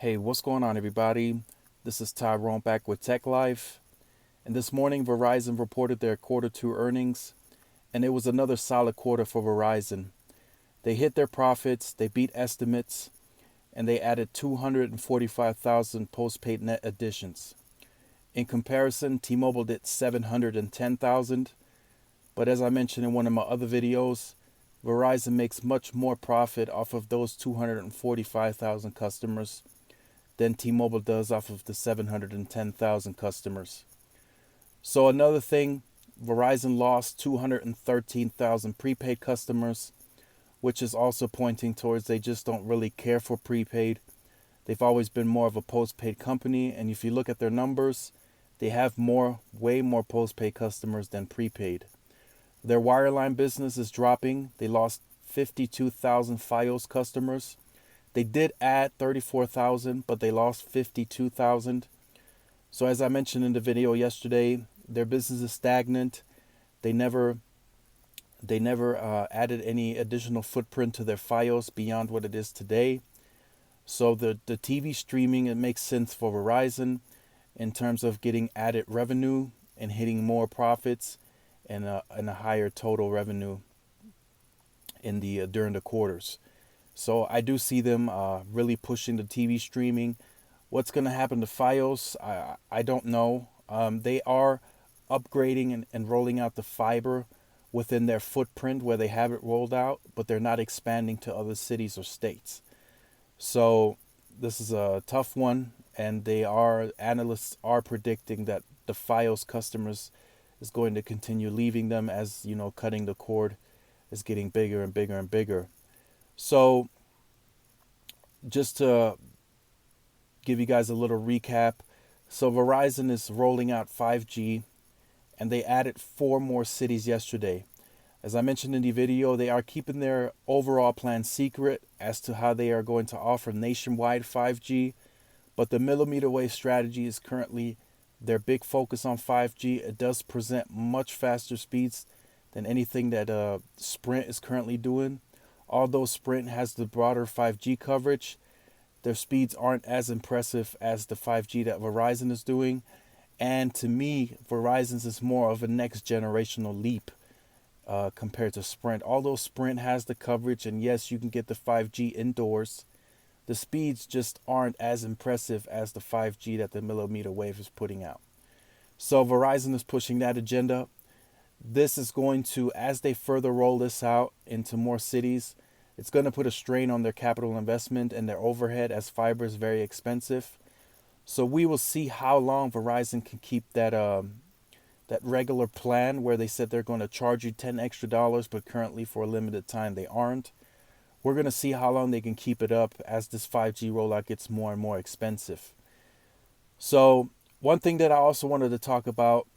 Hey, what's going on, everybody? This is Tyrone back with Tech Life. And this morning, Verizon reported their quarter two earnings, and it was another solid quarter for Verizon. They hit their profits, they beat estimates, and they added 245,000 postpaid net additions. In comparison, T-Mobile did 710,000, but as I mentioned in one of my other videos, Verizon makes much more profit off of those 245,000 customers than T-Mobile does off of the 710,000 customers. So another thing, Verizon lost 213,000 prepaid customers, which is also pointing towards they just don't really care for prepaid. They've always been more of a postpaid company, and if you look at their numbers, they have way more postpaid customers than prepaid. Their wireline business is dropping. They lost 52,000 Fios customers. They did add 34,000, but they lost 52,000. So as I mentioned in the video yesterday, their business is stagnant. They never added any additional footprint to their Fios beyond what it is today. So the TV streaming, it makes sense for Verizon in terms of getting added revenue and hitting more profits and a higher total revenue in the during the quarters. So I do see them really pushing the TV streaming. What's going to happen to Fios? I don't know. They are upgrading and rolling out the fiber within their footprint where they have it rolled out, but they're not expanding to other cities or states. So this is a tough one, and analysts are predicting that the Fios customers is going to continue leaving them as, cutting the cord is getting bigger and bigger and bigger. So just to give you guys a little recap, so Verizon is rolling out 5G, and they added 4 more cities yesterday. As I mentioned in the video, they are keeping their overall plan secret as to how they are going to offer nationwide 5G, but the millimeter wave strategy is currently their big focus on 5G. It does present much faster speeds than anything that Sprint is currently doing. Although Sprint has the broader 5G coverage, their speeds aren't as impressive as the 5G that Verizon is doing. And to me, Verizon's is more of a next generational leap compared to Sprint. Although Sprint has the coverage, and yes, you can get the 5G indoors, the speeds just aren't as impressive as the 5G that the millimeter wave is putting out. So Verizon is pushing that agenda. This is going to, as they further roll this out into more cities, it's going to put a strain on their capital investment and their overhead, as fiber is very expensive. So we will see how long Verizon can keep that regular plan where they said they're going to charge you $10 extra, but currently for a limited time they aren't. We're going to see how long they can keep it up as this 5G rollout gets more and more expensive. So one thing that I also wanted to talk about,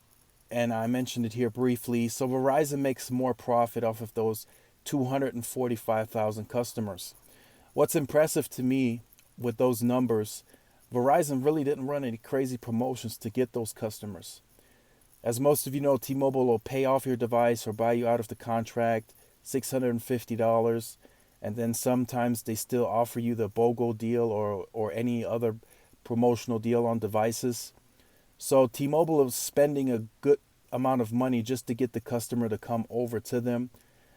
and I mentioned it here briefly, so Verizon makes more profit off of those 245,000 customers. What's impressive to me with those numbers, Verizon really didn't run any crazy promotions to get those customers. As most of you know, T-Mobile will pay off your device or buy you out of the contract, $650, and then sometimes they still offer you the BOGO deal or any other promotional deal on devices. So T-Mobile is spending a good amount of money just to get the customer to come over to them,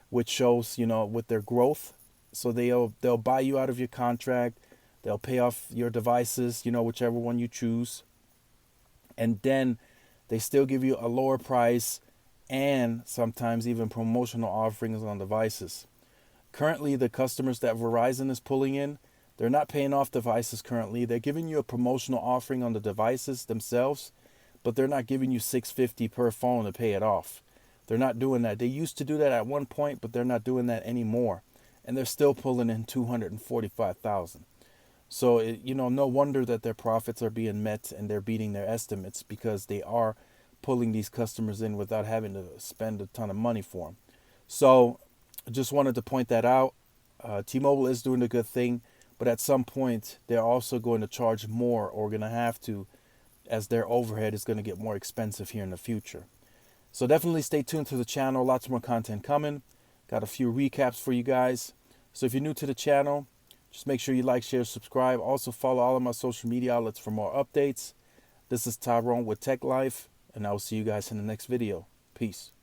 which shows, with their growth. So they'll buy you out of your contract, they'll pay off your devices, whichever one you choose, and then they still give you a lower price and sometimes even promotional offerings on devices. Currently, the customers that Verizon is pulling in, they're not paying off devices currently. They're giving you a promotional offering on the devices themselves, but they're not giving you $650 per phone to pay it off. They're not doing that. They used to do that at one point, but they're not doing that anymore. And they're still pulling in 245,000. So, no wonder that their profits are being met and they're beating their estimates, because they are pulling these customers in without having to spend a ton of money for them. So I just wanted to point that out. T-Mobile is doing a good thing, but at some point they're also going to charge more, or going to have to, as their overhead is going to get more expensive here in the future. So definitely stay tuned to the channel. Lots more content coming. Got a few recaps for you guys. So if you're new to the channel, Just make sure you like, share, subscribe. Also follow all of my social media outlets for more updates. This is Tyrone with Tech Life, and I will see you guys in the next video. Peace.